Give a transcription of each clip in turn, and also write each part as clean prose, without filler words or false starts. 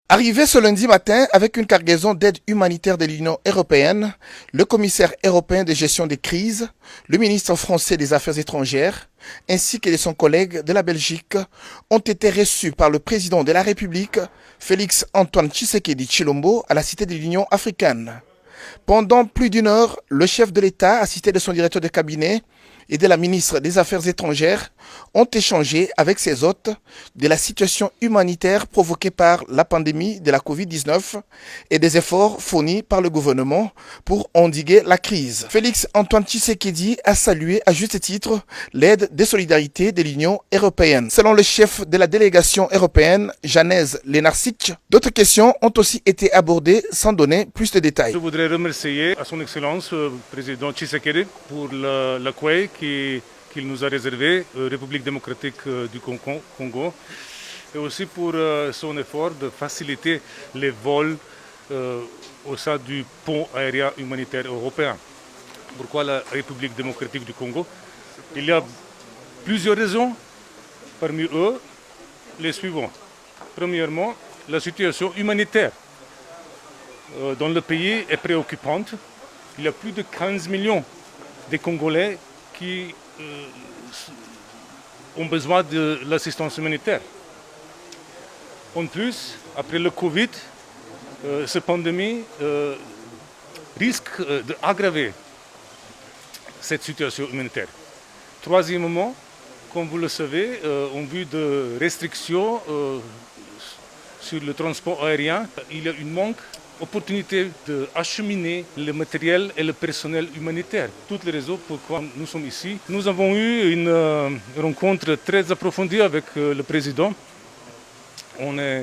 Arrivé ce lundi matin avec une cargaison d'aide humanitaire de l'Union européenne, le commissaire européen de gestion des crises, le ministre français des Affaires étrangères, ainsi que son collègue de la Belgique, ont été reçus par le président de la République, Félix Antoine Tshisekedi Tshilombo, à la Cité de l'Union africaine. Pendant plus d'une heure, le chef de l'État, assisté de son directeur de cabinet et de la ministre des Affaires étrangères, ont échangé avec ses hôtes de la situation humanitaire provoquée par la pandémie de la Covid-19 et des efforts fournis par le gouvernement pour endiguer la crise. Félix Antoine Tshisekedi a salué à juste titre l'aide de solidarité de l'Union européenne. Selon le chef de la délégation européenne, Janez Lenarčič, d'autres questions ont aussi été abordées sans donner plus de détails. Je voudrais remercier à son Excellence, président Tshisekedi, pour l'accueil qu'il nous a réservé, République démocratique du Congo, et aussi pour son effort de faciliter les vols au sein du pont aérien humanitaire européen. Pourquoi la République démocratique du Congo? Il y a plusieurs raisons, parmi eux les suivants. Premièrement, la situation humanitaire dans le pays est préoccupante. Il y a plus de 15 millions de Congolais qui ont besoin de l'assistance humanitaire. En plus, après le Covid, cette pandémie risque d'aggraver cette situation humanitaire. Troisièmement, comme vous le savez, en vue de restrictions sur le transport aérien, il y a une manque opportunité d'acheminer le matériel et le personnel humanitaire. Toutes les raisons pourquoi nous sommes ici. Nous avons eu une rencontre très approfondie avec le président. On a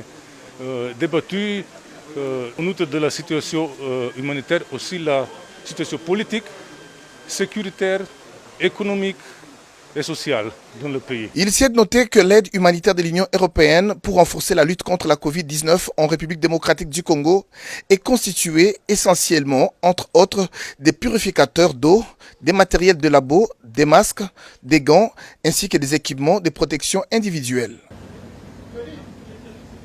débattu en outre de la situation humanitaire, aussi la situation politique, sécuritaire, économique et sociale dans le pays. Il s'est noté que l'aide humanitaire de l'Union européenne pour renforcer la lutte contre la Covid-19 en République démocratique du Congo est constituée essentiellement, entre autres, des purificateurs d'eau, des matériels de labo, des masques, des gants, ainsi que des équipements de protection individuelle.